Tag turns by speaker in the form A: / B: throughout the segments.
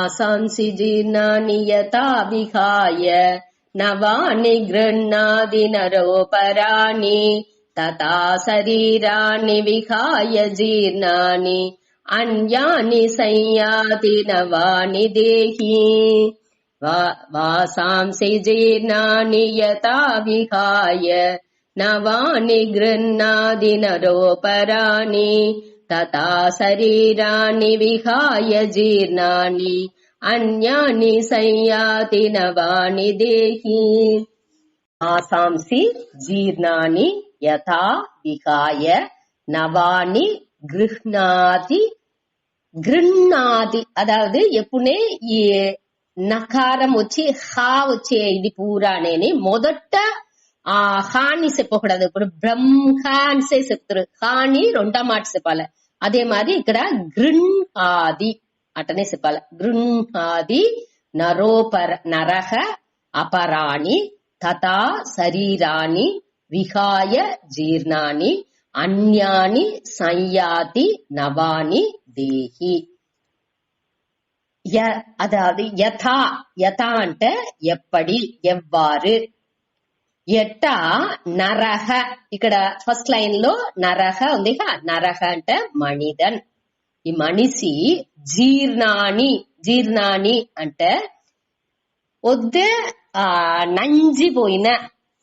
A: వాసాంసి జీర్ణాని యథా విహాయ నవాని గృహ్ణాది నరోపరాణి తథా శరీరాణి విహాయ జీర్ణాని అన్యాని సంయాతి నవాని దేహి. వాసాంసి జీర్ణాని యథా విహాయ నవాని గృహ్ణాది నరోపరాణి తథా శరీరాణి విహాయ జీర్ణాని అన్యాని సంయాతి నవాని దేహి. వాసాంసి జీర్ణాని యథా విహాయ నవాని గృహ్ణాది. அதாவது ఎప్పుడే ఈ నకారం వచ్చి హా వచ్చే ఇది పూరానేని మొదట ఆ హాని చెప్పకూడదు. ఇప్పుడు బ్రహ్మాన్సే చెప్తారు, హాని రెండో మాట చెప్పాలి. అదే మాది ఇక్కడ గృహ్ణాది అటనే చెప్పాలి. గృహ్ణాది నరహ అపరాణి తథా శరీరాన్ని విహాయ జీర్ణాని అన్యాని సంయాతి నవాని దేహి. అదాది యథా, యథా అంటే ఎప్పటి, ఎవ్వారు. ఎట్ట నరహ, ఇక్కడ ఫస్ట్ లైన్ లో నరహ ఉంది. నరహ అంటే మనిదన్, ఈ మనిషి. జీర్ణాని, జీర్ణాని అంటే వద్దే నంజిపోయిన,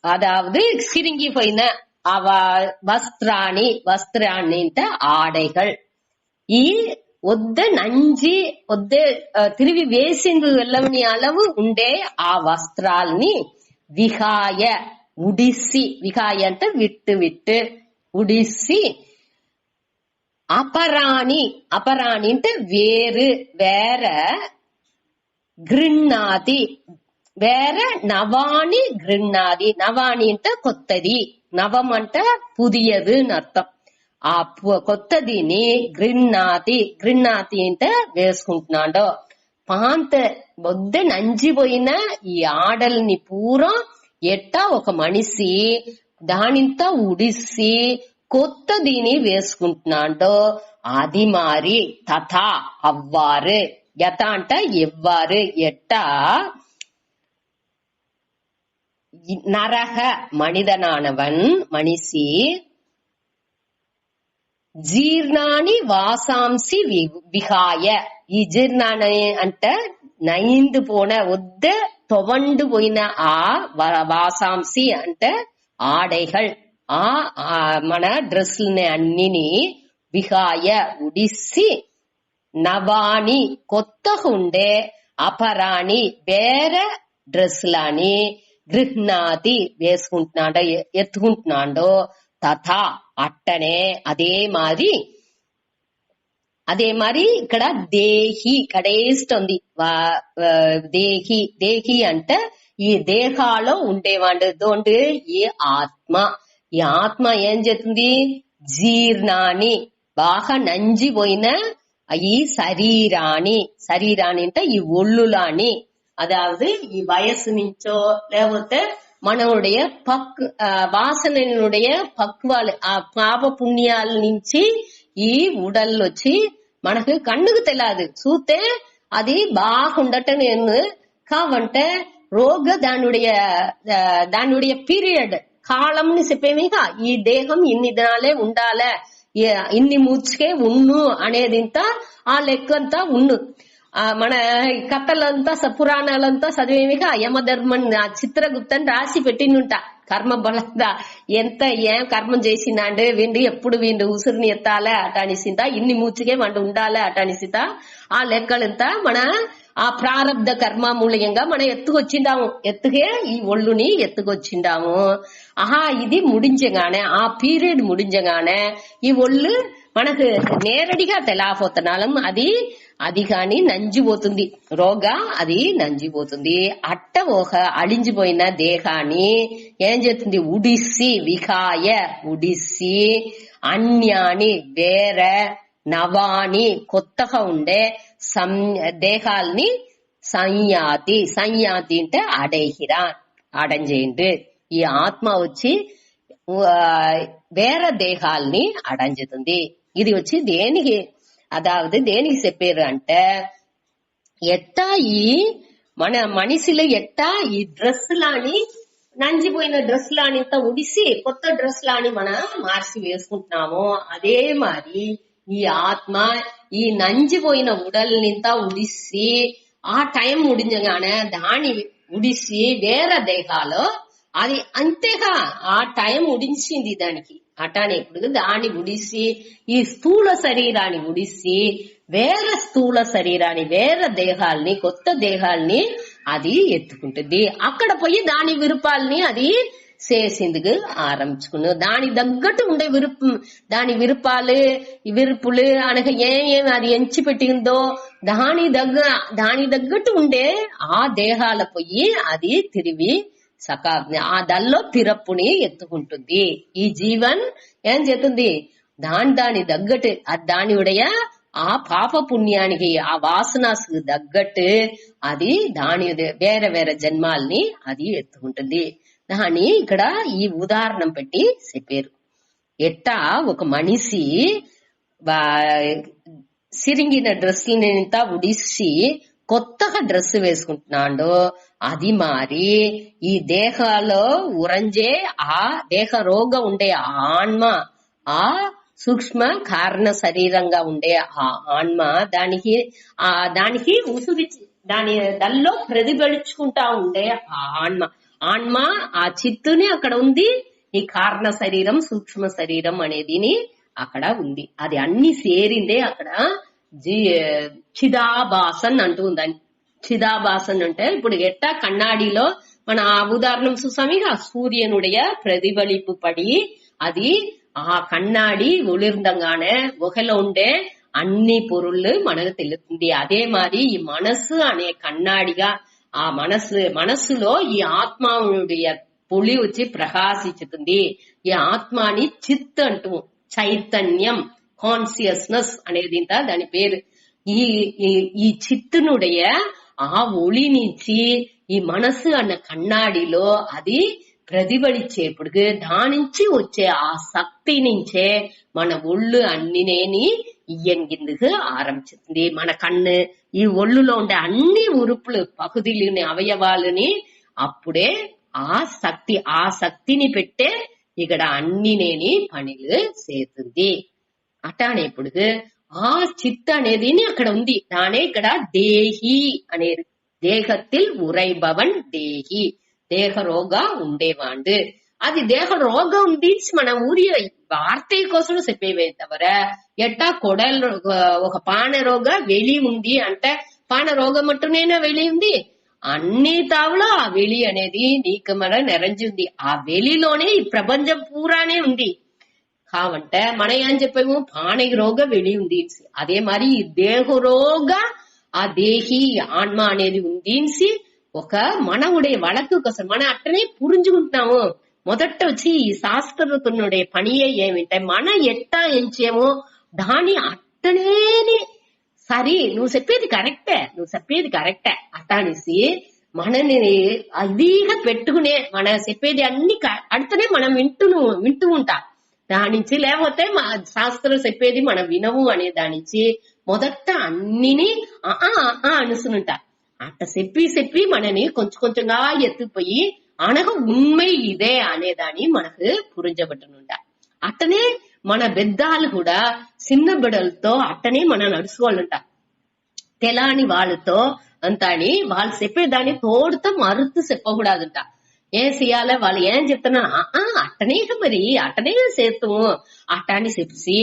A: அதாவது சிறுங்கிపోయిన வஸ்திராணி, வஸ்திராணி అంటే ఆడైகள். ఈ ఒద్ద నంజి ఒద్దే తిరిగి వేసింది వెళ్ళవని అలవు ఉండే ఆ వస్త్రాల్ని విహాయ ఉడిసి, విహాయ అంటే విట్టు విట్టు ఉడిసి, అపరాణి, అపరాణి అంటే వేరు వేర, గృహ్ణాది వేర, నవాణి గృహ్ణాది. నవాణి అంటే కొత్తది, నవం అంటే పుదియదు అని అర్థం. ఆ కొత్తదిని గృహ్ణాతి, గృహ్ణాతి అంటే వేసుకుంటున్నాడు. పాంత వద్ద నంజిపోయిన ఈ ఆడల్ని పూరా ఎట్టా ఒక మనిషి దానింతా ఉడిసి కొత్తదిని వేసుకుంటున్నాడు. అది మారి తథా అవ్వారు, యథ అంట ఎవ్వారు, ఎట్టా నరహ మనిదనానవన్ మనిషి జీర్ణాని వాసాంసి విహాయ. ఈ జీర్ణాని అంటే నైందు పోన వద్ద తొవండు పోయిన ఆ వాసాంసి అంటే ఆడైகள், ఆ మన డ్రెస్సుల్ని అన్నిని విహాయ ఉడిసి, నవాణి కొత్తగా ఉండే, అపరాణి వేరే డ్రెస్సులని గృహ్ణాతి వేసుకుంటున్నాడో ఎత్తుకుంటున్నాడో, తథా అట్టనే అదే మాది. అదే మరి ఇక్కడ దేహి కడేస్తుంది. దేహి, దేహి అంటే ఈ దేహాలో ఉండేవాడు దోండు ఈ ఆత్మ. ఈ ఆత్మ ఏం చేస్తుంది, జీర్ణాన్ని బాగా నంజిపోయిన ఈ శరీరాన్ని, శరీరాన్ని అంటే ఈ ఒళ్ళులాని, அதாவது ఈ వయస్సు నుంచో లేకపోతే మనవుடைய వాసననుடைய పక్వాలు, ఆ పాప పుణ్యాల నుంచి ఈ ఉడల్లు వచ్చి మనకు కన్నుకు తెలియదు, చూస్తే అది బాగుండటం కావంటే రోగ దానిuடைய పీరియడ్ కాలంని చెప్పేమిగా ఈ దేహం ఇన్ని దినాలే ఉండాలే, ఇన్ని మూర్చుకే ఉన్ను అనేదింతా ఆ లెక్కంతా ఉన్ను. మన కథలంతా పురాణాలంతా చదివేమిగా యమధర్మన్ చిత్రగుప్తని రాసి పెట్టినుంట. కర్మ బలంగా ఎంత ఏం కర్మం చేసినాడు వీండు, ఎప్పుడు వీండు ఉసురుని ఎత్తాలే అటానిసింత, ఇన్ని మూర్చుకే వండు ఉండాలే అటానిసింత, ఆ లెక్కలంతా మన ఆ ప్రారబ్ధ కర్మ మూలంగా మనం ఎత్తుకొచ్చిండాము, ఎత్తుకే ఈ ఒళ్ళుని ఎత్తుకొచ్చిండాము. ఆహా ఇది ముడించగానే, ఆ పీరియడ్ ముడించగానే ఈ ఒళ్ళు మనకు నేరడిగా తెలాపోతున్నాం. అది కాని నంజిపోతుంది, రోగా అది నంజిపోతుంది. అట్ట ఒక అళించిపోయిన దేహాన్ని ఏం చేస్తుంది, ఉడిసి, విహాయ ఉడిసి, అన్యాని వేరే, నవాని కొత్తగా ఉండే దేహాల్ని సంయాతి, సంయాతి అంటే అడైహిరా అడంజేయండి. ఈ ఆత్మ వచ్చి వేరే దేహాల్ని అడంజుతుంది. ఇది వచ్చి దేనికి, అదావది దేనికి చెప్పారు అంటే ఎట్టా ఈ మన మనిషిలో ఎట్టా ఈ డ్రెస్ లాని నంజిపోయిన డ్రెస్ లానింత ఉడిసి కొత్త డ్రెస్ లాని మనం మార్చి వేసుకుంటున్నామో అదే మరి ఈ ఆత్మ ఈ నంజిపోయిన ఉడల్నింత ఉడిసి ఆ టైం ముడించగానే దాని ఉడిసి వేరే దేహాలో అది అంతేగా ఆ టైం ఉడించింది దానికి అటానే ఇప్పుడు దాన్ని ఉడిసి ఈ స్థూల శరీరాన్ని ఉడిసి వేరే స్థూల శరీరాన్ని వేరే దేహాల్ని కొత్త దేహాల్ని అది ఎత్తుకుంటుంది. అక్కడ పోయి దాని విరుపాలని అది చేసేందుకు ఆరంభించుకున్నావు. దాని తగ్గట్టు ఉండే దాని విరుపులు అనగా ఏమేమి అది ఎంచి పెట్టిందో దాని తగ్గట్టు ఉండే ఆ దేహాల పోయి అది తిరిగి ఆ దల్లో పిరప్పుని ఎత్తుకుంటుంది. ఈ జీవన్ ఏం చేస్తుంది దాని తగ్గట్టు దాని ఉడయ ఆ పాప పుణ్యానికి ఆ వాసనకు తగ్గట్టు అది దాని వేరే వేరే జన్మాల్ని అది ఎత్తుకుంటుంది. దాని ఇక్కడ ఈ ఉదాహరణ పెట్టి చెప్పారు. ఎట్టా ఒక మనిషి సిరింగిన డ్రెస్సులంత ఉడిసి కొత్తగా డ్రెస్ వేసుకుంటున్నాడు అది మారి ఈ దేహాలో ఉరంజే ఆ దేహ రోగం ఉండే ఆన్మ ఆ సూక్ష్మ కారణ శరీరంగా ఉండే ఆ ఆన్మ దానికి ఉసురి దానిలో ప్రతిబలుచుకుంటా ఉండే ఆ ఆన్మ ఆ చిత్తుని అక్కడ ఉంది. ఈ కారణ శరీరం సూక్ష్మ శరీరం అనేదిని అక్కడ ఉంది. అది అన్ని సేరిందే అక్కడ చిదాభాసన్ అంటూ ఉందని. చిదాభాసన్ అంటే ఇప్పుడు ఎట్టా కண்ணాడిలో మన ఆ ఉదాహరణ చూసామిగా సూర్యనుடைய ప్రతిబలిపు పడి అది ఆ కண்ணాడి ఒళిర్దంగానే గుహలో ఉండే అన్ని పొరుళ్ళు మనకు తెలుస్తుంది. అదే మరి ఈ మనస్సు అనే కన్నాడిగా ఆ మనస్సులో ఈ ఆత్మనుடைய పొలి వచ్చి ప్రకాశించుతుంది. ఈ ఆత్మాని చిత్ అంటూ చైతన్యం కాన్సియస్నెస్ అనేది దాని పేరు. ఈ చిత్తునుடைய ఆ ఒళి నుంచి ఈ మనస్సు అన్న కన్నాడిలో అది ప్రతిబలిచ్చేప్పుడు దాని నుంచి వచ్చే ఆ శక్తి నుంచే మన ఒళ్ళు అన్నినేని ఇయ్యంగిందుకు ఆరంభిస్తుంది. మన కన్ను ఈ ఒళ్ళులో ఉండే అన్ని ఉరుపులు పకుదిలిని అవయవాలని అప్పుడే ఆ శక్తిని పెట్టే ఇక్కడ అన్నినేని పనులు చేస్తుంది. అటానేప్పుడు ఆ చిత్ అనేది అక్కడ ఉంది. దానే ఇక్కడ దేహి అనేది దేహத்தில் உறைபவன் దేహి దేహ రోగా ఉండేవాడు. అది దేహ రోగం ఉంది మన ఊరి వార్త కోసం చెప్పేవే తవర ఎట్టా కొడల్ ఒక పాన రోగ వెలి ఉంది అంటే పాన రోగం మట్టునేనా వెలి ఉంది. అన్ని తావులో ఆ వెలి అనేది నీకు మన నెరంజుంది. ఆ వెలిలోనే ఈ ప్రపంచం పూరానే ఉంది. కావంటే మన ఏం చెప్పాము పాన రోగ వెలి ఉంది. అదే మరి ఈ దేహ రోగ ఆ దేహి ఆన్మ అనేది ఉంది. ఒక మనవుడే వழக்கு కోసం మన అట్టనే పురించుకుంటున్నాము. మొదట వచ్చి ఈ శాస్త్రతునుడే పనియే ఏమింటే మన ఎట్టా ఎంచేమో దాని అట్టనేని సరి నువ్వు చెప్పేది కరెక్టే అట్టానేసి మనని అదిగా పెట్టుకునే మన చెప్పేది అన్ని అడితేనే మనం వింటూ ఉంటా. దాని నుంచి లేకపోతే శాస్త్రం చెప్పేది మనం వినవు అనే దాని నుంచి మొదట అన్నిని అనుసునుంటా. అట్ట చెప్పి మనని కొంచెంగా ఎత్తుపోయి అనగ ఉண்மை ఇదే అనేదాన్ని మనకు పురించబట్టునుంటా. అట్టనే మన పెద్దాలు కూడా చిన్న బిడ్డలతో అట్టనే మనం నడుచుకోవాలంట. తెలాని వాళ్ళతో అంతా అని వాళ్ళు చెప్పేదాన్ని తోడుతో మరుతూ చెప్పకూడదంట. ఏం చెయ్యాలి వాళ్ళు ఏం చెప్తున్నా అట్టనే మరి అట్టనే చేస్తాము అట్టాన్ని చెప్పి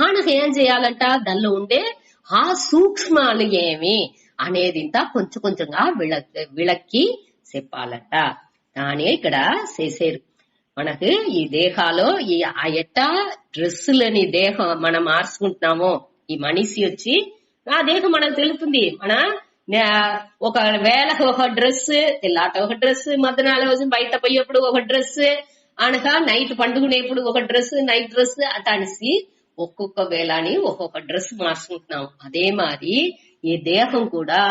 A: ఆనకు ఏం చేయాలంట దానిలో ఉండే ఆ సూక్ష్మాలు ఏమి అనేది ఇంత కొంచెంగా విளக்கி చెప్పాలంట. దానే ఇక్కడ చేసేరు. మనకు ఈ దేహాలో ఈ ఎట్టా డ్రెస్సులని దేహం మనం మార్చుకుంటున్నామో ఈ మనిషి వచ్చి ఆ దేహం మనకు తెలుస్తుంది. మన ఒక వేళకు ఒక డ్రెస్ తెల్లాట ఒక డ్రెస్ మధ్యాహ్నాల రోజు బయట పోయేప్పుడు ఒక డ్రెస్ అనగా నైట్ పండుకునేప్పుడు ఒక డ్రెస్ నైట్ డ్రెస్ అటానిసి ఒక్కొక్క వేళని ఒక్కొక్క డ్రెస్ మార్చుకుంటున్నాం. అదే మరి ఈ దేహం కూడా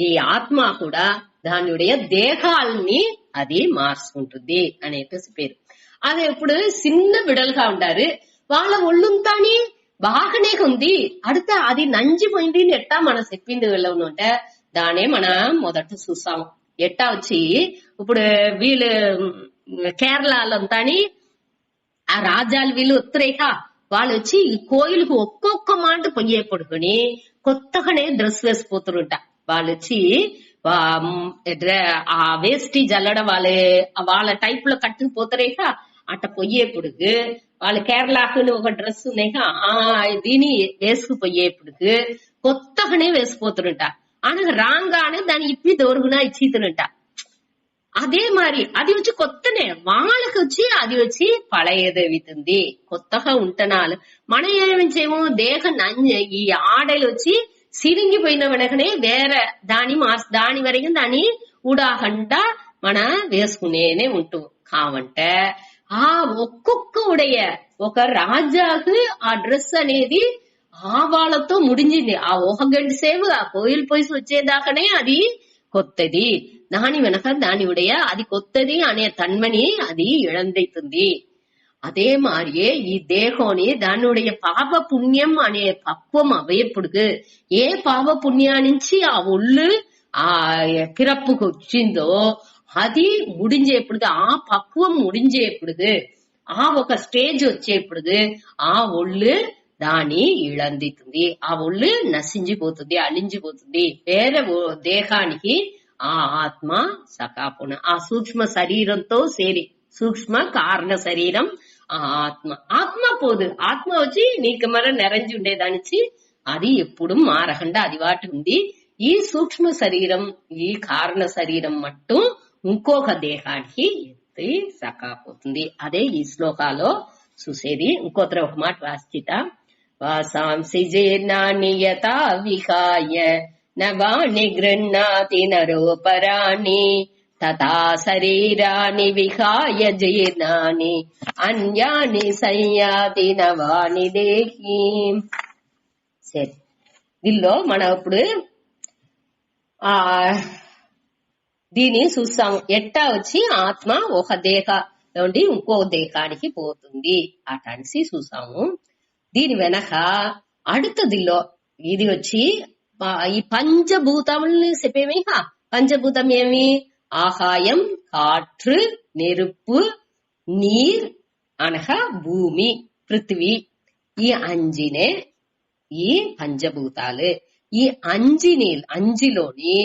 A: ఈ ఆత్మ కూడా దానిuடைய దేహాలని అది మార్చుకుంటుంది అనేది పేరు. అదే ఇప్పుడు చిన్న బిడలుగా ఉండారు వాళ్ళ ఒళ్ళుంతాని బాగానే ఉంది. అడితే అది నంజిపోయింది ఎట్టా మనం చెప్పింది వెళ్ళను అంటే దానే మన మొదట చూసాము. ఎట్టా వచ్చి ఇప్పుడు వీళ్ళు కేరళలోంతాని ఆ రాజ్యాలు వీళ్ళు వస్తురేక వాళ్ళు వచ్చి ఈ కోయిలకు ఒక్కొక్క మాట పొయ్యే పడుకుని కొత్తగానే డ్రెస్ వేసిపోతురుంట. వాళ్ళు వచ్చి ఆ వేస్టి జల్లడం వాళ్ళ టైప్ లో కట్టుకుపోతారేక అట్ట పొయ్యేపుడుకు వాళ్ళు కేరళకు ఒక డ్రెస్ ఉన్నాక దీని వేసుకుపోయేపుడుకు కొత్తగానే వేసిపోతురుంట. అనగా రాగానే దాన్ని ఇప్పి దోరుగునా ఇచ్చితురుంట. అదే మరి అది వచ్చి కొత్తనే వాళ్ళకి వచ్చి అది వచ్చి పழைయదవుతుంది. కొత్తగా ఉంటనాలు మన ఏమించేమో దేహం ఈ ఆడలు వచ్చి సిరింగిపోయిన వెనకనే వేరే దాని వరకు దాన్ని ఉడాహంట మన వేసుకునేనే ఉంటూ కావంటే ఆ ఒక్కొక్క ఉడయ ఒక రాజాకు ఆ డ్రెస్ అనేది వాళ్ళతో ముడించింది. ఆ ఒక గంట సేపు ఆ కోయిలు పోయి వచ్చేదాకానే అది కొత్తది. దాని వెనక దాని ఉడయ అది కొత్తది అనే తన్మని అది ఇழந்தைతుంది. அதே மாதிரியே ఈ దేహోని దానుடைய పాప పుణ్యం అనే పక్వం అవేపుడుకు ఏ పాప పుణ్యా నుంచి ఆ ఒళ్ళు ఆ పిరప్పుకు వచ్చిందో అది ముడించేపుడుకు ఆ పక్వం ముడించేపుడుకు ఆ ఒక స్టేజ్ వచ్చేపుడుకు ఆ ఒళ్ళు దాని ఇழந்திతుంది. ఆ ఒళ్ళు నశించిపోతుంది, అలించిపోతుంది. వేరే దేహానికి ఆ ఆత్మ సకాపున ఆ సూక్ష్మ శరీరంతో సేరి సూక్ష్మ కారణ శరీరం ఆ ఆత్మ పోదు. ఆత్మ వచ్చి నీకు మర నెరంజి ఉండేదానిచ్చి అది ఎప్పుడు మారకుండా అది వాటి ఉంది. ఈ సూక్ష్మ శరీరం ఈ కారణ శరీరం మట్టు ఇంకొక దేహానికి ఎత్తి సకాపోతుంది. అదే ఈ శ్లోకాలో చూసేది. ఇంకోతర ఒక మాట రాసిట వాసాంసి జీర్ణాని యథా విహాయ నవాని గృహ్ణాతి నరోపరాణి తథా శరీరాని విహాయ జీర్ణాని అన్యాని సంయాతి నవాని దేహి. సరే, దీనిలో మనం ఇప్పుడు దీన్ని చూస్తాము. ఎట్టా వచ్చి ఆత్మ ఒక దేహ నుండి ఇంకో దేహానికి పోతుంది అటనిసి చూసాము. దీని వెనక அடுத்தదిలో ఇది వచ్చి ఈ పంచభూతముల్ని చెప్పేమే. పంచభూతం ఏమి? ఆకాయం, కాற்று, நெருப்பு, நீர் అనగా భూమి, పృథ్వీ. ఈ అంజినే ఈ పంచభూతాలు. ఈ అంజిలోని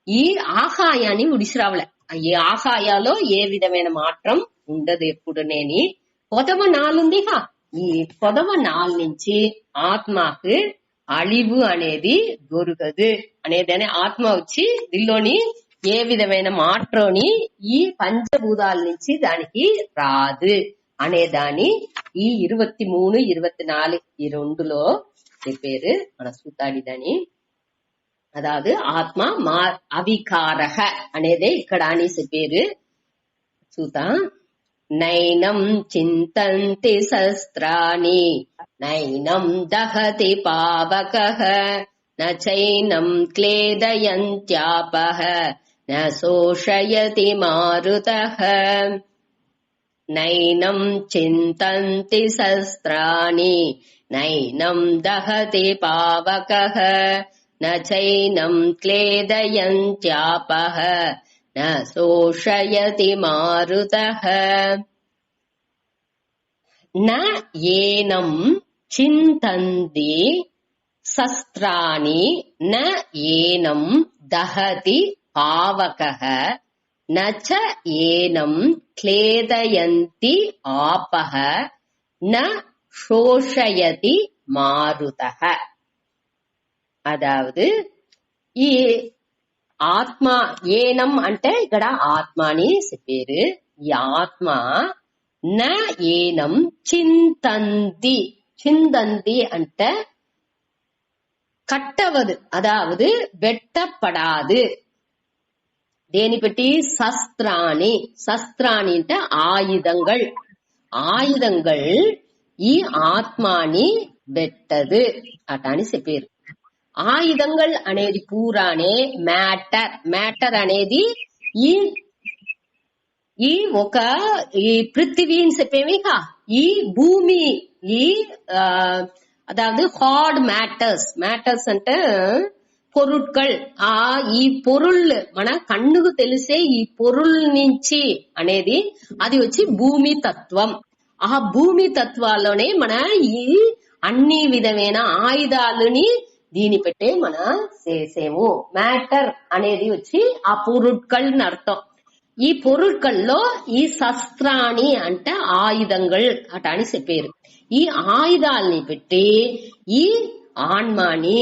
A: ఈ ఆకాయాన్ని ఉడిసిరావలే. ఈ ఆకాయాలో ఏ విధమైన మాత్రం ఉండదు ఎప్పుడునేని. పొదవ నాలుందిగా ఈ పొదవ నాలు నుంచి ఆత్మకు అழிவு అనేది దొరకదు అనేదాన్ని ఆత్మ వచ్చి దీనిలోని ఏ విధమైన మాత్రని ఈ పంచభూతాల నుంచి దానికి రాదు అనేదాన్ని ఈ 23, 24 ఈ రెండులో చెప్పారు మన సూతాడిదని. అదాదు ఆత్మ అవికారహ అనేదే ఇక్కడ అని చెప్పారు సూత. నైనం చింతంతి శస్త్రాని నైనం దహతి పావకః నైనం క్లేదయంత్యాపః న శోషయతి మారుతః. నైనం చింతంతి శస్త్రాని నైనం దహతి పావకః నైనం క్లేదయంత్యాపః న శోషయతి మారుతః. న ఏనం చింతంతి శస్త్రాని న ఏనం దహతి పావకః నచ ఏనం క్లేదయంతి ఆపః న శోషయతి మారుతః. అదావదు ఈ ఆత్మ ఏనం అంటే ఇక్కడ ఆత్మని చెప్పారు. ఈ ఆత్మ న ఏనం చింతంతి. చింతంతి అంటే கட்டவது, அதாவது வெட்டப்படாது. దేని పెట్టి శస్త్రాని. శస్త్రాని అంటే ఆయుధங்கள். ఆయుధங்கள் ఈ ఆత్మాని వెట్టదు అటని చెప్పారు. ఆయుధங்கள் అనేది పూరానే మ్యాటర్. మ్యాటర్ అనేది ఈ ఒక ఈ పృథ్వీని చెప్పేవి కా ఈ భూమి ఈ అదావదు హార్డ్ మ్యాటర్స్. మ్యాటర్స్ అంటే పొరుట్కల్ ఈ పొరుళ్ళు మన కన్నుకు తెలిసే ఈ పొరుల్ నుంచి అనేది అది వచ్చి భూమి తత్వం. ఆ భూమి తత్వాల్లోనే మన ఈ అన్ని విధమైన ఆయుధాలని దీని పెట్టే మన చేసేము. మ్యాటర్ అనేది వచ్చి ఆ పొరుట్కల్ అర్థం. ఈ పొరుట్కల్లో ఈ శస్త్రాన్ని అంటే ఆయుధங்கள் అట అని చెప్పారు. ఈ ఆయుధాలని పెట్టి ఈ ఆన్మాని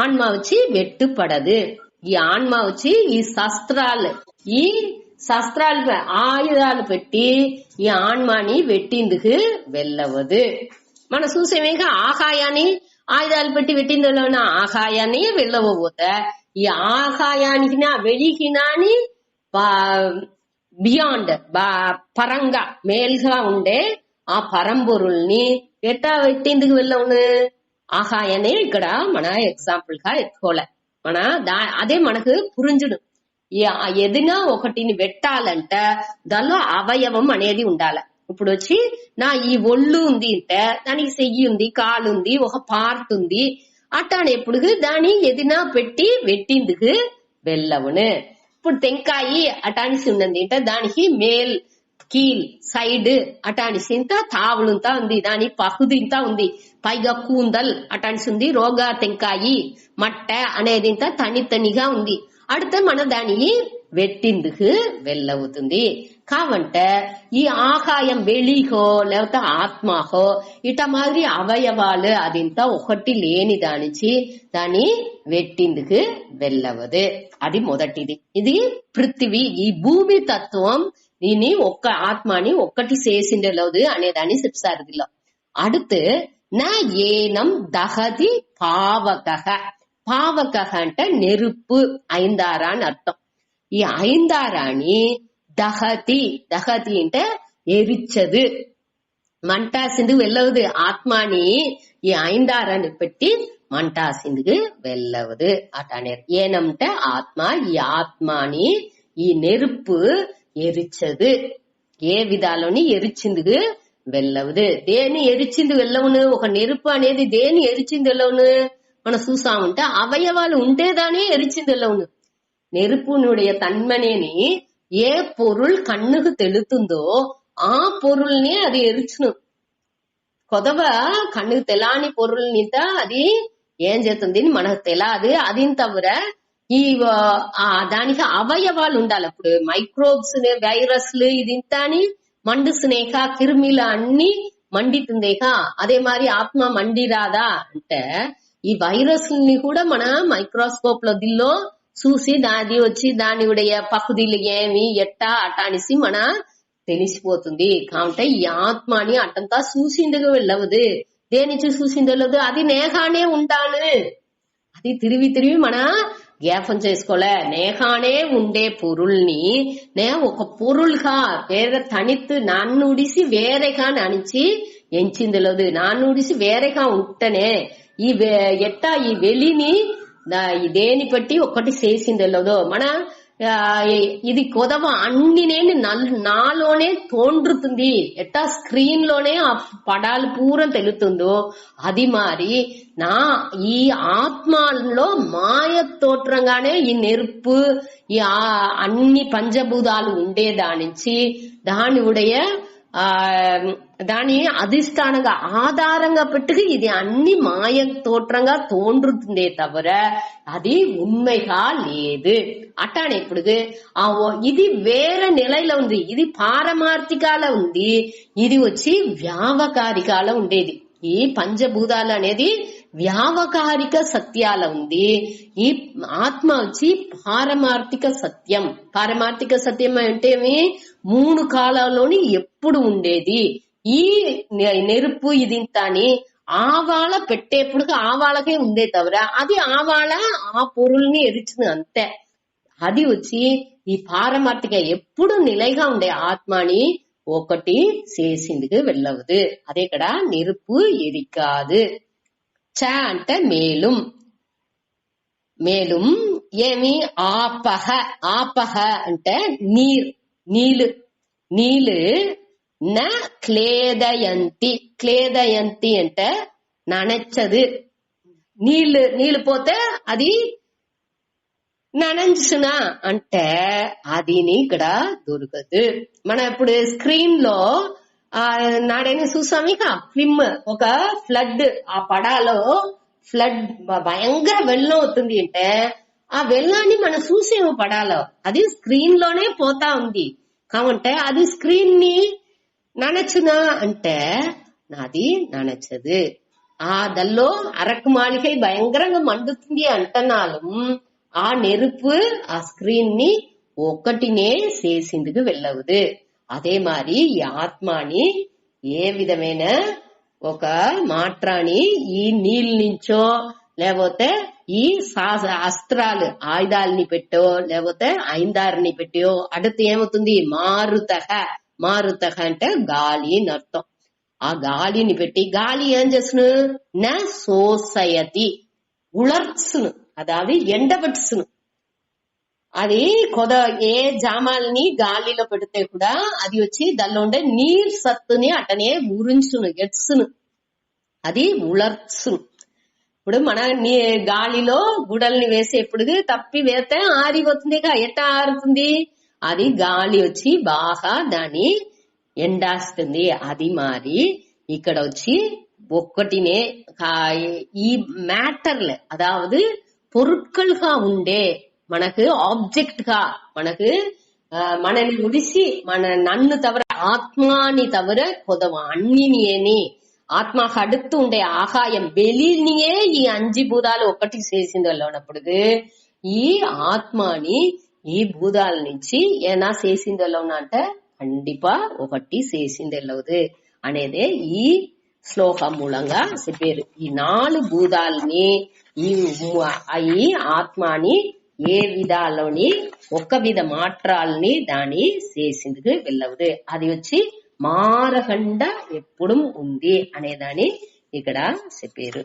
A: ఆన్మా వచ్చి వెట్టుపడదు. ఈ ఆన్మా వచ్చి ఈ శస్త్రాలు ఆయుధాలు పెట్టి ఈ ఆన్మాని వెట్టిందుకు వెళ్ళవదు. మనం చూసేమేగా ఆకాయాన్ని ఆయుధాలు పెట్టి వెట్టిందులోన ఆకాయాన్ని వెళ్ళవబోతే ఈ ఆకాయానికి వెలికినాని బియాండ్ పరంగా మేల్గా ఉండే ఆ పరంబొరుల్ని ఎట్టా వెట్టిందుకు వెళ్ళవును ఆకాయాన్ని ఇక్కడ మన ఎగ్జాంపుల్ గా ఎత్తుకోలే. మన అదే మనకు పురింజుడు. ఏదైనా ఒకటిని పెట్టాలంటే దానిలో అవయవం అనేది ఉండాలి. ఇప్పుడు వచ్చి నా ఈ ఒళ్ళు ఉంది అంటే దానికి చెయ్యి ఉంది, కాలు ఉంది, ఒక పార్ట్ ఉంది. అట్టానేప్పుడు దాన్ని ఏదైనా పెట్టి వెట్టిందుకు వెళ్ళవును. ఇప్పుడు తెంకాయి అటానిసి ఉన్నది అంటే దానికి మేల్ కీల్ సైడ్ అటానిసి ఇంత తావులుంతా ఉంది, దాని పహుదింతా ఉంది, పైగా కూందల్ అటానిసి ఉంది, రోగా తెంకాయి మట్ట అనేది ఇంత తనిగా ఉంది. அடுத்த మన దానిని వెట్టిందుకు వెళ్ళవుతుంది. కావంటే ఈ ఆకాయం வெளிகோ లేకపోతే ఆత్మహో ఇట మాదిరి అవయవాలు అదింత ఒకటి లేని దానిచి దాని వెట్టిందుకు వెళ్ళవదు. అది మొదటిది. ఇది పృథివీ ఈ భూమి తత్వం దీన్ని ఒక్క ఆత్మని ఒక్కటి చేసిండలేదు అనేదాన్ని చెప్తారు దీనిలో. அடுத்து నా ఏనం దహతి పావకః. పావకః అంటే నెరుపు ఐందారా అని అర్థం. ఈ ఐందారాని దహతి అంటే ఎరిచ్చదు, మంటాసిందుకు వెళ్ళవదు. ఆత్మాని ఈ ఐందారాన్ని పెట్టి మంటాసిందుకు వెళ్ళవదు అటనే. ఏనంటే ఆత్మ ఈ ఆత్మాని ఈ నెరుపు ఎరిచ్చదు. ఏ విధాలోని ఎరిచిందుకు వెళ్ళవదు. దేని ఎరిచింది వెళ్ళవును. ఒక నెరుపు అనేది దేని ఎరిచింది వెళ్ళవును మనం చూసామంటే అవయవాలు ఉంటేదానే ఎరిచింది వెళ్ళవును. நெருப்புனுடைய தன்மனேனி ఏ పొరుల్ కన్నుకు తెలుతుందో ఆ పొరుల్ని అది ఎరుచును. కొదవ కన్నుకు తెలాని పొరుల్నిత అది ఏం చేస్తుంది మనకు తెలాదు. అది తవిర ఈ దానికి అవయవాలు ఉండాలి. అప్పుడు మైక్రోబ్స్ వైరస్లు ఇదింత అని మండుసునేక కిర్మిలు అన్ని మండితుందేక. అదే మరి ఆత్మ మండిరాదా అంటే ఈ వైరస్ని కూడా మన మైక్రోస్కోప్ లో దిల్లో చూసి దాది వచ్చి దాని ఉடைய పకుదిలు ఏమి ఎట్టా అటానిసి మన తెలిసిపోతుంది. కాబట్టి ఈ ఆత్మని అట్టంతా చూసిందుకు వెళ్ళవదు. దేనిచి చూసిందలేదు అది నేహానే ఉండాలి. అది తిరిగి మన జ్ఞాపం చేసుకోలే. నేహానే ఉండే పొరుల్ని నే ఒక పొరుల్గా వేరే తనిత్తు నాన్నుడిసి వేరేగా ననిచి ఎంచిందలేదు. నాన్నుడిసి వేరేగా ఉంటనే ఈ ఎట్టా ఈ వెలిని దేని పట్టి ఒకటి చేసిందెల్లదో మన ఇది కొదవ అన్ని నాలోనే తోండ్రుతుంది. ఎట్టా స్క్రీన్ లోనే ఆ పడాలు పూరం తెలుతుందో అది మారి నా ఈ ఆత్మలో మాయ తోట్రంగానే ఈ నెరుపు ఈ అన్ని పంచభూతాలు ఉండేదానించి దాని ఉடைய దాని అధిష్టానంగా ఆధారంగా పెట్టుకు ఇది అన్ని మాయ తోట్రంగా తోండ్రుతుందే తవిర అది ఉண்மைగా లేదు. అట్టానే ఇప్పుడు ఇది వేరే నిలయలో ఉంది. ఇది పారమార్థికాల ఉంది, ఇది వచ్చి వ్యావకారికాల ఉండేది. ఈ పంచభూతాలు అనేది వ్యావకారిక సత్యాల ఉంది. ఈ ఆత్మ వచ్చి పారమార్థిక సత్యం. పారమార్థిక సత్యం అంటే మూడు కాలంలోని ఎప్పుడు ఉండేది. ఈ నెరుపు ఇదింతాని ఆవాళ పెట్టేప్పుడు ఆవాళకే ఉందే తవిర అది ఆవాళ ఆ పొరుల్ని ఎరిచింది అంతే. అది వచ్చి ఈ పారమార్థిక ఎప్పుడు నిలయగా ఉండే ఆత్మని ఒకటి చేసిందుకు వెళ్ళవదు. అదే ఇక్కడ నెరుపు ఎరికాదు. చ అంటే మేలుం. మేలుం ఏమి ఆపహ. ఆపహ అంటే నీళ్ళు న క్లేదయంతి. క్లేదయంతి అంటే ననచ్చదు. నీళ్లు పోతే అది ననంచునా అంటే అదిని ఇక్కడ దొరకదు. మనం ఇప్పుడు స్క్రీన్ లో నాడైనా చూసాం ఇక ఫిల్మ్ ఒక ఫ్లడ్, ఆ పడాలో ఫ్లడ్ భయంకర వెள்ளం అవుతుంది అంటే ఆ వెల్లాన్ని మనం చూసేమో పడాలో, అది స్క్రీన్ లోనే పోతా ఉంది. కాబట్టి అది స్క్రీన్ ని ననచునా అంటే నాది ననచదు. ఆ దల్లో అరకు మాలికై భయంకరంగా మండుతుంది అంటనాலும் ఆ నెరుపు ఆ స్క్రీన్ ని ఒక్కటినే చేసిందుకు వెళ్ళవదు. అదే మరి ఈ ఆత్మని ఏ విధమైన ఒక మాత్రాన్ని ఈ నీళ్ళ నుంచో లేకపోతే ఈ అస్త్రాలు ఆయుధాలని పెట్టో లేకపోతే ఐందారిని పెట్టో అడుగు ఏమవుతుంది, మారుతహ అంటే గాలి అని అర్థం. ఆ గాలిని పెట్టి గాలి ఏం చేస్తును నా సోసయతి ఉళర్చును, అదావి ఎండబెట్టును. అది ఏ జామాల్ని గాలిలో పెడితే కూడా అది వచ్చి దానిలో ఉండే నీరు సత్తుని అటనే గురించును, ఎడ్సును, అది ఉళర్చును. ఇప్పుడు మన గాలిలో గుడల్ని వేసేప్పుడు తప్పి వేస్తే ఆరిపోతుంది. ఎట్టా ఆరుతుంది, అది గాలి వచ్చి బాగా దాన్ని ఎండాస్తుంది. అది మారి ఇక్కడ వచ్చి ఒక్కటినే ఈ மேட்டர்ல அதாவது பொருட்கள்గా ఉండే మనకు ఆబ్జెక్ట్ గా మనకు మనని ఉడిసి నన్ను తవర ఆత్మాని తవర పొదవ అన్నిని ఆత్మకు అడుగుతూ ఉండే ఆకాయం వెలినియే ఈ 5 భూతాలు ఒకటి చేసింది ఉన్నప్పుడు ఈ ఆత్మని ఈ భూతాల నుంచి ఏనా చేసింది అంటే కండిపా ఒకటి చేసింది అనేది ఈ శ్లోకం మూలంగా చెప్పారు. ఈ 4 భూతాలని ఈ ఆత్మని ఏ విధాలని ఒక్క విధ మాత్రాలని దాని చేసిందుకు వెళ్ళవదు. అది వచ్చి మారకుండా ఎప్పుడు ఉంది అనేదాన్ని ఇక్కడ చెప్పారు.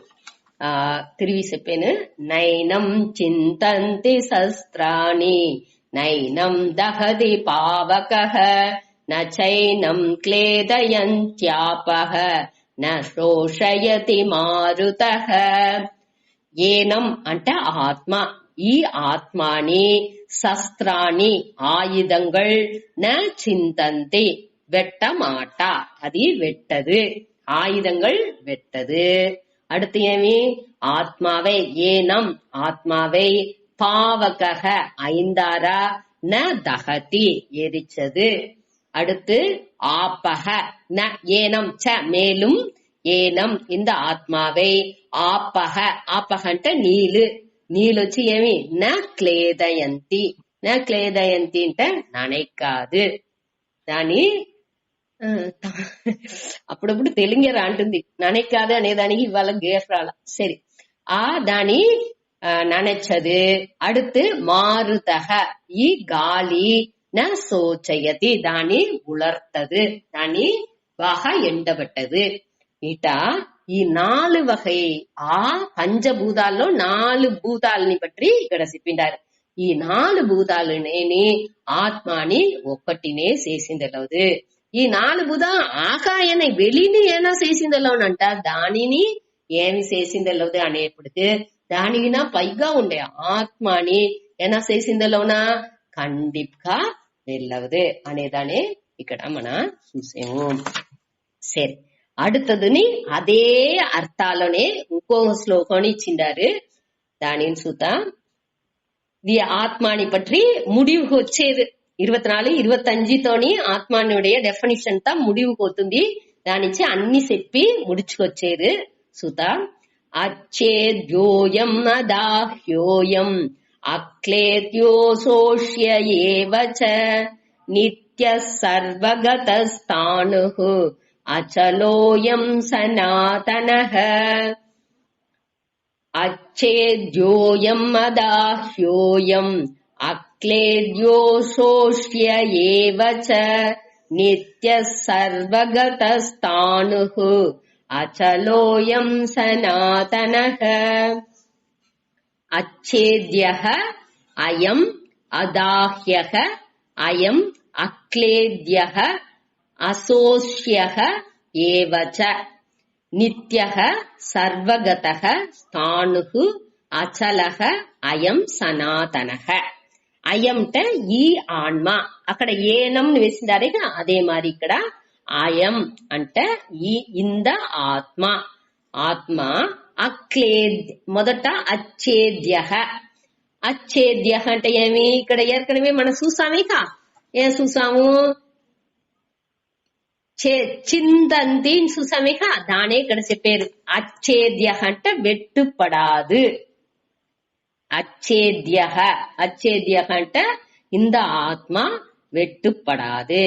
A: తిరిగి చెప్పాను. నైనం చింతంతి శస్త్రాణి నైనం దహది పావకః నైనం క్లేదయంత్యాపః నోషయతి మారుతః. ఏనం అంటే ఆత్మ, ఈ ఆత్మాని శస్త్రాన్ని ఆయుధங்கள் న చింతంతి வெட்ட மாட்டா, అది வெட்டது, ஆயுதங்கள் வெட்டது. அடுத்து ஏமி ஆத்மாவை ஏனம் ஆத்மாவை பாவகக ஐந்தாரா ந தகதி எரிச்சது. அடுத்து ஆப்பக ந ஏனம் ச மேலும் ஏனம் இந்த ఆత్మావై ఆపహ ఆపహ అంటే నీళ్ళు వచ్చి ఏమి న క్లేదయంతి అంటే ననైకాదు. దాని అప్పుడప్పుడు తెలుగే అంటుంది ననైకాదు అనేదానికి ఇవాళ గేఫ్ రాల. సరే, ఆ దాని ననచ్చదు. அடுத்து మారుతహ ఈ గాలి న సోచయతి దాని ఉలర్తదు, దాని బాగా ఎండబెట్టదు. ఇట ఈ 4 వగై ఆ పంచభూతాల్లో 4 భూతాలని పట్టి ఇక్కడ చెప్పిండారు. ఈ 4 భూతాలని ఆత్మని ఒక్కటినే చేసిందెలవదు. ఈ 4 భూత ఆకాయన వెలిని ఏనా చేసిందెలవనంట, దానిని ఏమి చేసిందెలవదు అనేప్పటికీ దానిన పైగా ఉండే ఆత్మని ఏనా చేసిందెలవనా కండిప్గా వెళ్ళవదు అనేదానే ఇక్కడ మన చూసాము. సరే, அடுத்ததுని అదే అర్థాలనే ఇంకో శ్లోకాన్ని ఇచ్చిండారు. దానిని చూద్దాం. ఈ ఆత్మాని పற்றி முடிவுக்கு వచ్చేది 24, 25తోని ఆత్మానుடைய డెఫినిషన్ తా முடிவுக்கு వస్తుంది. దానిచ్చి అన్ని చెప్పి ముడుచుకొచ్చేది చూద్దాం. అచ్చేద్యోయం అదాహ్యోయం అక్లేత్యోసోష్య ఏవచ నిత్య సర్వగతస్థానుః అచలోయం సనాతనః. అచ్చేద్యోయం అదాహ్యోయం అక్లేద్యోసోష్య ఏవచ నిత్య సర్వగతస్థానుః అచలోయం సనాతనః. అచ్చేద్యః అయం అదాహ్యః అయం అక్లేద్యః అసోష్యః ఏవచ. నిత్యః సర్వగతః స్థాణుః అచలః అయం సనాతనః. అయం అంటే ఈ ఆత్మ. అక్కడ ఏనం వేసిందారే అదే మరి ఇక్కడ అయం అంటే ఈ ఇంద ఆత్మ. ఆత్మ మొదట అచ్ఛేద్యః. అచ్ఛేద్యః అంటే ఏమి? ఇక్కడ ఏర్కనవే మనం చూసామే ఏం చూసాము? చిందంతి చూసామే దానే ఇక్కడ చెప్పారు. అచ్ఛేద్యః అంటే వెట్టుపడాదు. అచ్ఛేద్యః అచ్ఛేద్యః అంటే ఇంద ఆత్మ వెట్టుపడాదు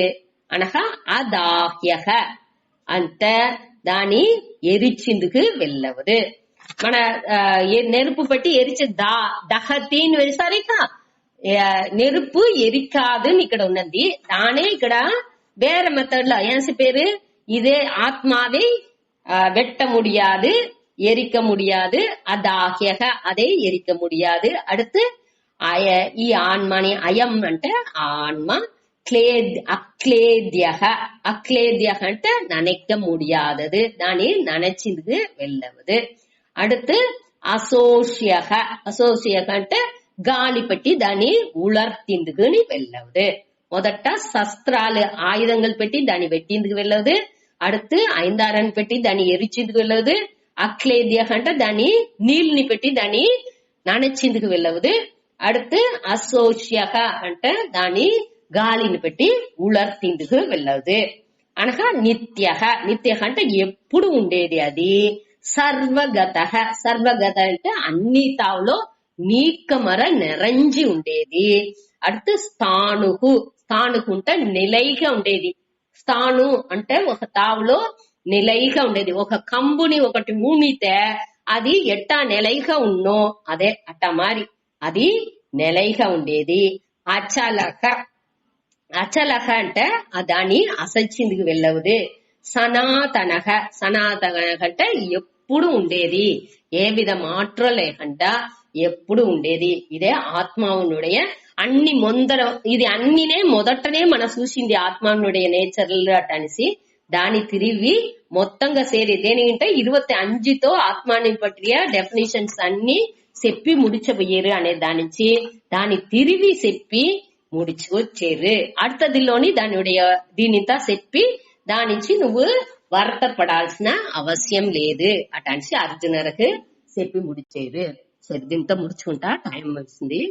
A: అనగా అదాహ్యః అంటే దాని ఎరిచిందుకు వెళ్ళవదు. మన நெருப்பு பற்றி எரிச்சு దహతిని వేసారు நெருப்பு ఎరికాదుని ఇక్కడ ఉన్నది. దానే ఇక్కడ வேற மெத்தட்ல ஏன் பேரு இதே ஆத்மாவை வெட்ட முடியாது, எரிக்க முடியாது. அதாகியக அதை எரிக்க முடியாது. அடுத்து ఈ ఆత్మని అయం అంటే ఆత్మ. అక్లేద్యః అక్లేద్యః అంటే ననెక్క முடியாதது, దాని ననచిందుకు వెళ్ళవదు. அடுத்து అసోష్యః అసోష్యః అంటే గాలి పెట్టి దాన్ని ఉలర్తిందుకు వెళ్ళవదు. మొదట శస్త్రాలు ఆయుధங்கள் పెట్టి దాన్ని వెట్టిందుకు వెళ్ళదు. அடுத்து ஐந்தாரன் పెట్టి దాన్ని ఎరిచిందుకు వెళ్ళదు. అక్లేద్యః అంటే దాన్ని నీళ్ళని పెట్టి దాన్ని ననచిందుకు వెళ్ళవదు. அடுத்து అసోష్యః అంటే దాన్ని గాలిని పెట్టి ఉలర్తిందుకు వెళ్ళదు. అనగా నిత్యః నిత్యః అంటే ఎప్పుడు ఉండేది అది. సర్వగతః సర్వగత అంటే అన్ని తావులో నీక్కమర నిరంజి ఉండేది. அடுத்து స్థాణుహు స్థాణుహు అంటే నిలైగా ఉండేది. స్థాణు అంటే ఒక తావులో నిలైగా ఉండేది. ఒక కంబుని ఒకటి ఊమితే అది ఎట్టా నిలైగా ఉన్నో అదే అట్టా మారి అది నిలైగా ఉండేది. అచలక అచలక అంటే దాన్ని అసచిందుకు వెళ్ళవదు. సనాతనః సనాతనః అంటే ఎప్పుడు ఉండేది, ఏ విధ మాற்றம் లేకుండా ఎప్పుడు ఉండేది. ఇదే ఆత్మావునుடைய అన్ని ముందర ఇది అన్నినే మొదటనే మన చూసింది ఆత్మావునుடைய నేచర్లు అటనిసి దాని తిరిగి మొత్తంగా సేరి దేనికంటే 25తో ఆత్మాని పట్టియ డెఫినేషన్స్ అన్ని చెప్పి ముడిచబోయారు అనే దానించి దాని తిరిగి చెప్పి ముడిచి వచ్చారు. అర్థదిలోని దీనింతా చెప్పి దానించి నువ్వు వర్తపడాల్సిన అవసరం లేదు అటనిసి అర్జునరకు చెప్పి ముడిచారు. సరే దీంతో ముడుచుకుంటా టైం వచ్చింది.